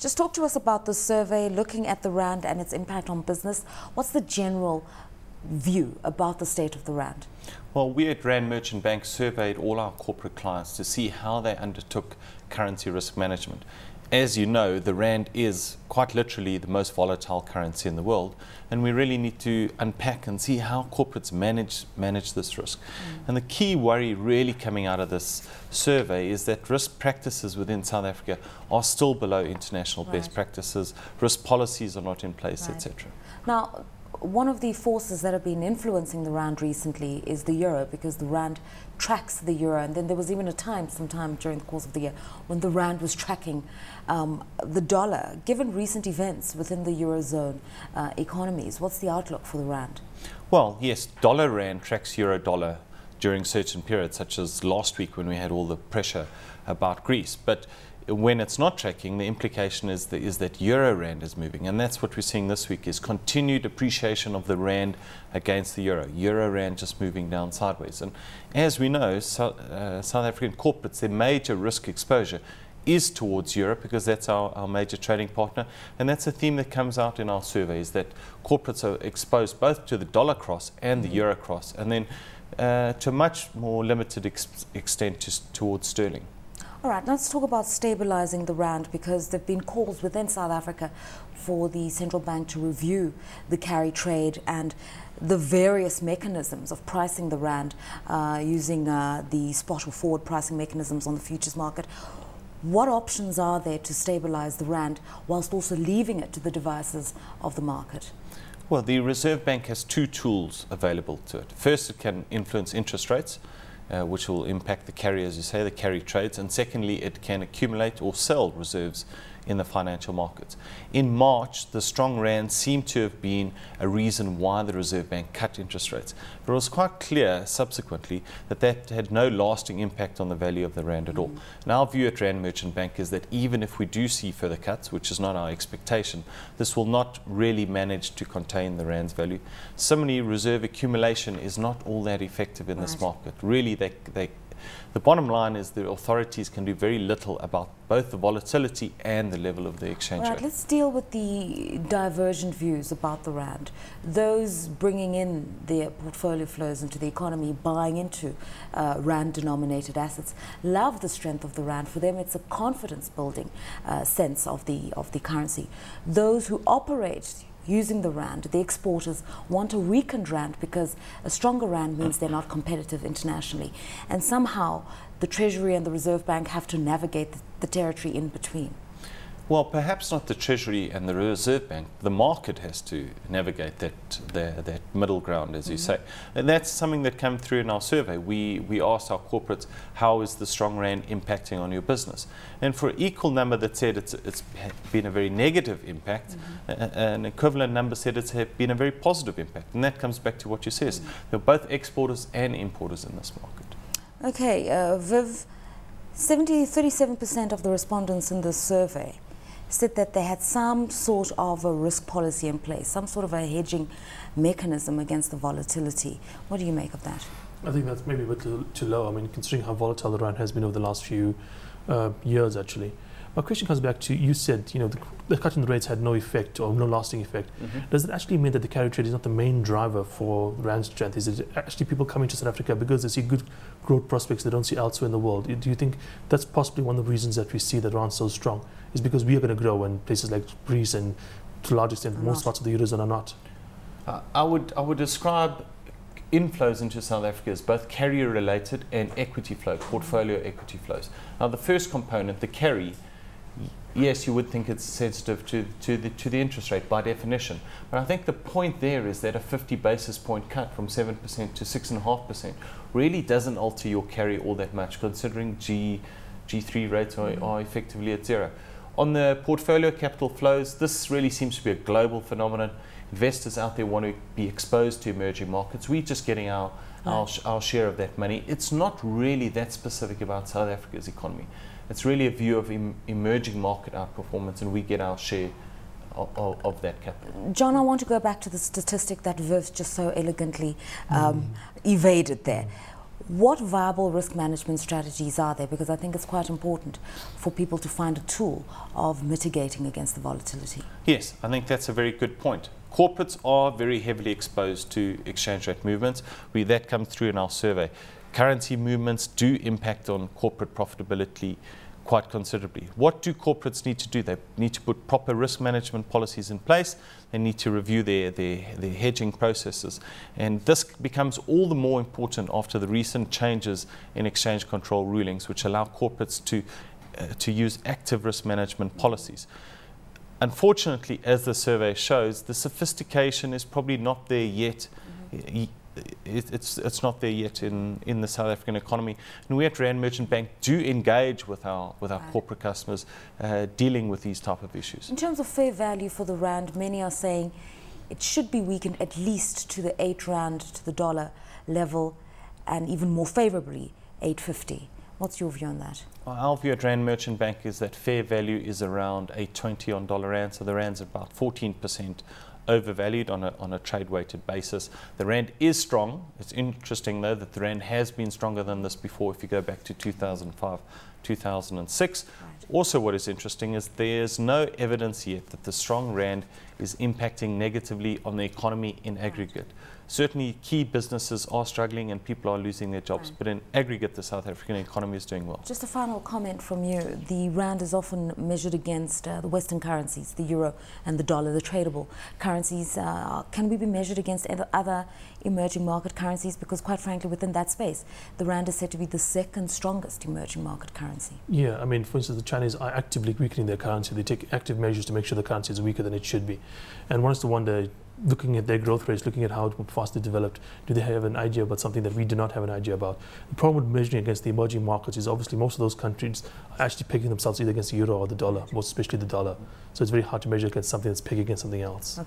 Just talk to us about the survey, looking at the rand and its impact on business. What's the general view about the state of the rand? Well, we at Rand Merchant Bank surveyed all our corporate clients to see how they undertook currency risk management. As you know, the rand is quite literally the most volatile currency in the world, and we really need to unpack and see how corporates manage this risk. And the key worry really coming out of this survey is that risk practices within South Africa are still below international best practices, risk policies are not in place, etc. Now, one of the forces that have been influencing the rand recently is the euro, because the rand tracks the euro, and then there was even a time, sometime during the course of the year, when the rand was tracking the dollar. Given recent events within the eurozone economies, what's the outlook for the rand? Well, yes, dollar rand tracks euro dollar during certain periods, such as last week when we had all the pressure about Greece. But when it's not tracking, the implication is that euro rand is moving, and that's what we're seeing this week, is continued appreciation of the rand against the euro rand just moving down sideways. And as we know, South African corporates, their major risk exposure is towards Europe, because that's our major trading partner, and that's a theme that comes out in our surveys, that corporates are exposed both to the dollar cross and the euro cross, and then to a much more limited extent towards sterling. All right, let's talk about stabilizing the rand, because there have been calls within South Africa for the central bank to review the carry trade and the various mechanisms of pricing the rand using the spot or forward pricing mechanisms on the futures market. What options are there to stabilize the rand whilst also leaving it to the devices of the market? Well, the Reserve Bank has two tools available to it. First, it can influence interest rates, which will impact the carry, as you say, the carry trades. And secondly, it can accumulate or sell reserves in the financial markets. In March, the strong rand seemed to have been a reason why the Reserve Bank cut interest rates. But it was quite clear subsequently that that had no lasting impact on the value of the rand at all. And our view at Rand Merchant Bank is that even if we do see further cuts, which is not our expectation, this will not really manage to contain the rand's value. Similarly, reserve accumulation is not all that effective in this market. Really, the bottom line is the authorities can do very little about both the volatility and the level of the exchange rate. Let's deal with the divergent views about the rand. Those bringing in their portfolio flows into the economy, buying into rand-denominated assets, love the strength of the rand. For them, it's a confidence-building sense of the currency. Those who operate using the rand, the exporters, want a weakened rand, because a stronger rand means they're not competitive internationally. And somehow the Treasury and the Reserve Bank have to navigate the territory in between. Well, perhaps not the Treasury and the Reserve Bank. The market has to navigate that middle ground, as you say. And that's something that came through in our survey. We asked our corporates, how is the strong rand impacting on your business? And for an equal number that said it's been a very negative impact, an equivalent number said it's been a very positive impact. And that comes back to what you said. They're both exporters and importers in this market. Okay, Viv, 37% of the respondents in this survey said that they had some sort of a risk policy in place, some sort of a hedging mechanism against the volatility. What do you make of that? I think that's maybe a bit too low. I mean, considering how volatile the rand has been over the last few years, actually. My question comes back to, you said, the cut in the rates had no effect or no lasting effect. Does it actually mean that the carry trade is not the main driver for rand strength? Is it actually people coming to South Africa because they see good growth prospects they don't see elsewhere in the world? Do you think that's possibly one of the reasons that we see that rand so strong? Is because we are going to grow and places like Greece and to a large extent most parts of the Eurozone are not? I would describe inflows into South Africa as both carrier related and equity flow, portfolio equity flows. Now the first component, the carry, yes, you would think it's sensitive to the interest rate by definition. But I think the point there is that a 50 basis point cut from 7% to 6.5% really doesn't alter your carry all that much, considering G3 rates are effectively at zero. On the portfolio capital flows, this really seems to be a global phenomenon. Investors out there want to be exposed to emerging markets. We're just getting our share of that money. It's not really that specific about South Africa's economy. It's really a view of emerging market outperformance, and we get our share of that capital. John, I want to go back to the statistic that Viv just so elegantly evaded there. What viable risk management strategies are there? Because I think it's quite important for people to find a tool of mitigating against the volatility. Yes, I think that's a very good point. Corporates are very heavily exposed to exchange rate movements. That comes through in our survey. Currency movements do impact on corporate profitability quite considerably. What do corporates need to do? They need to put proper risk management policies in place. They need to review their hedging processes. And this becomes all the more important after the recent changes in exchange control rulings, which allow corporates to use active risk management policies. Unfortunately, as the survey shows, the sophistication is probably not there yet. It's not there yet in the South African economy, and we at Rand Merchant Bank do engage with our corporate customers dealing with these type of issues. In terms of fair value for the rand, many are saying it should be weakened at least to the 8 rand to the dollar level, and even more favorably 8.50. What's your view on that? Well, our view at Rand Merchant Bank is that fair value is around 8.20 on dollar rand, so the rand's about 14% overvalued on a trade-weighted basis. The rand is strong. It's interesting, though, that the rand has been stronger than this before if you go back to 2005, 2006. Right. Also, what is interesting is there's no evidence yet that the strong rand is impacting negatively on the economy in aggregate. Certainly, key businesses are struggling and people are losing their jobs, but in aggregate, the South African economy is doing well. Just a final comment from you. The rand is often measured against the Western currencies, the euro and the dollar, the tradable currencies. Can we be measured against other emerging market currencies? Because quite frankly, within that space, the rand is said to be the second strongest emerging market currency. Yeah, I mean, for instance, the Chinese are actively weakening their currency. They take active measures to make sure the currency is weaker than it should be. And one has to wonder, looking at their growth rates, looking at how fast they developed, do they have an idea about something that we do not have an idea about? The problem with measuring against the emerging markets is obviously most of those countries are actually pegging themselves either against the euro or the dollar, most especially the dollar. So it's very hard to measure against something that's pegged against something else. Okay.